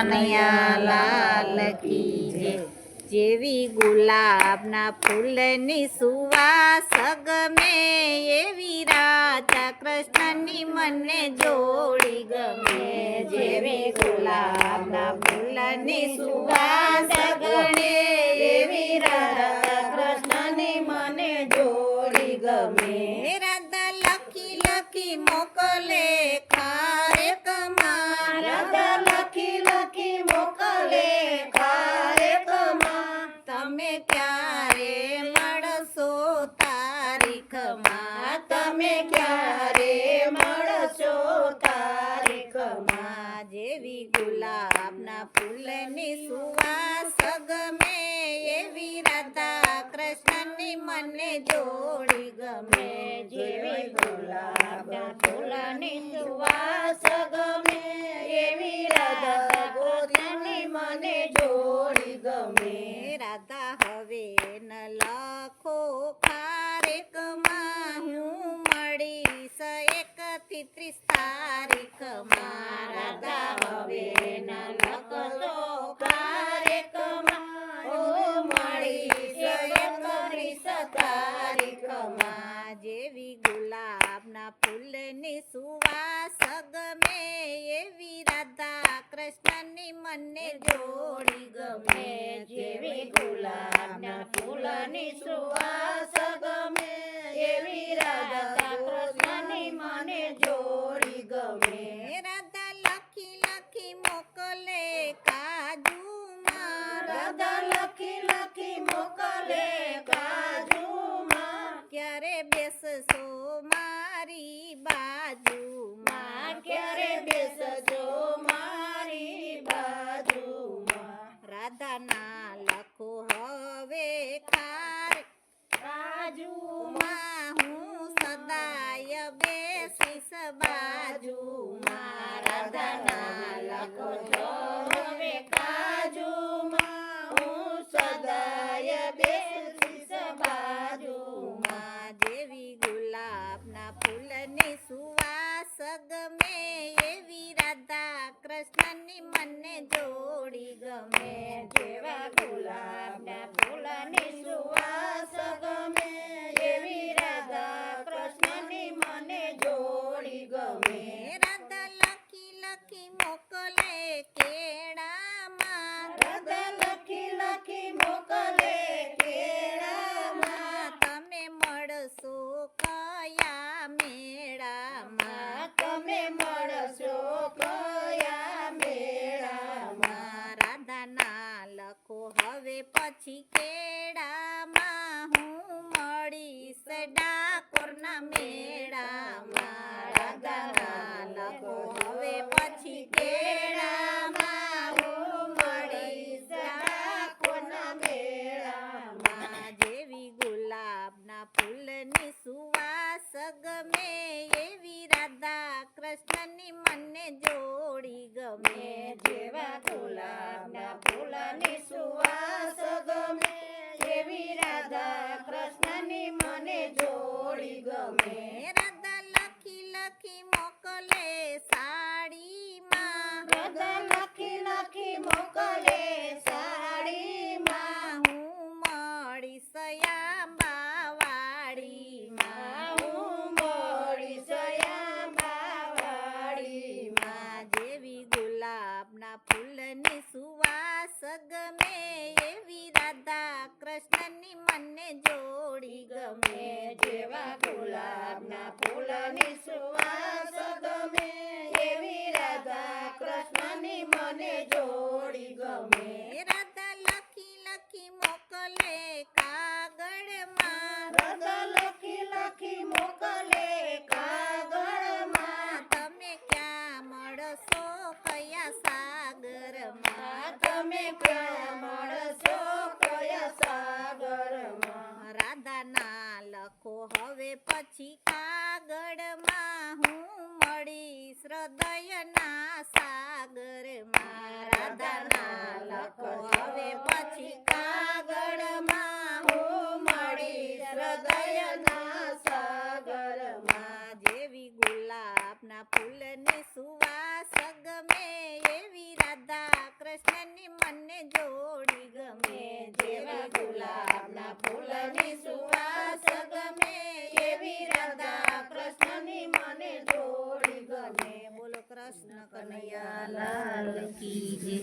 કનૈયા લાલ કી જય। જેવી ગુલાબના ફૂલની સુવાસ ગમે એવી રાધા કૃષ્ણની મને જોડી ગમે। જેવી ગુલાબના ફૂલની સુવાસ ગમે એવી રાધા કૃષ્ણની મને જોડી ગમે। રાધા લખી લખી મોકલે ખારેકમાં, રાધા લખી લખી મોકલે ખારેકમાં, તમે ક્યારે મળશો તારીખમાં, તમે ક્યારે મળશો તારીખમાં। જેવી ગુલાબના ફૂલની સુવાસ ગમે એવી રાધા કૃષ્ણની મને જોડી ગમે। જેવી ગુલાબના ફૂલની સુવાસ ગમે એવી રાધા કૃષ્ણની મને જોડી ગમે। રાધા હવે ન લખો ખારેકમાં, હું મળીશ 1 થી 30 તારીખમાં। રાધા હવે ન લખો ખારેકમાં, હું મળીશ 31 તારીખમાં। જેવી ગુલાબના ફૂલની સુવાસ ગમે એવી રાધા કૃષ્ણની મને જોડી ગમે। જેવી ગુલાબના ફૂલની સુવાસ ગમે એવી રાધા કૃષ્ણની મને જોડી ગમે। રાધા લખી લખી મોકલે કાજુમાં, રાધા લખી લખી મોકલે કાજુમાં, ક્યારે બેસશો મારી બાજુમાં, ક્યારે બેસજો મારી બાજુમાં। રાધાના લખો હવે ખારે બાજુમાં, હું સદાય બેસીશ બાજુમાં। રાધાના લખો હવે કાજુમાં, હું સદાય બેસીશ બાજુમાં। જેવી ગુલાબના ફૂલની સુવાસ ગમે એવી રાધા કૃષ્ણની મને જોડી ગમે। જેવા ગુલાબના ફૂલની સુવાસ ગમે એવી રાધા કૃષ્ણની મને જોડી ગમે। રાધા લખી લખી મોકલે કેળામાં, રાધા લખી લખી મોકલે કેળામાં, તમે મળશો કયા મેળામાં, તમે મળશો કયા મેળામાં। રાધાના લખો હવે પછી કેળામાં, હું મળીશ ડાકોરના મેળામાં। રાધાના લખો હવે પછી કેળામાં, હું મળીશ ડાકોરના મેળામાં। જેવી ગુલાબના ફૂલની સુવાસ ગમે એવી રાધા કૃષ્ણની મને જોડી ગમે। જેવા ગુલાબના ફૂલની સુવાસ ગમે એવી રાધા કૃષ્ણની મને જોડી ગમે। રાધા લખી લખી મોકલે સાડીમાં, રાધા લખી લખી મોકલે સાડીમાં, હું મળીશ આંબાવાડીમાં, હું મળીશ આંબાવાડીમાં। જેવી ગુલાબના ફૂલની સુવાસ ગમે એવી રાધા કૃષ્ણની મને જોડી ગમે। જેવા ગુલાબના ફૂલની સુવાસ ગમે એવી રાધા કૃષ્ણની મને જોડી ગમે। રાધા લખી લખી મોકલે કાગળમાં, રાધા લખી લખી મોકલે કાગળમાં, તમે ક્યાં મળશો કયા સાગરમાં, તમે ક્યાં મળશો કયા સાગરમાં। રાધાના લખો હવે પછી કાગળમાં, હું મળીશ હૃદયના સાગરમાં। રાધાના લખો હવે પછી કાગળમાં, હું મળીશ હૃદયના સાગરમાં। જેવી ગુલાબના ફૂલની સુવાસ ગમે એવી રાધા કૃષ્ણ કનૈયા લાલ કી જય.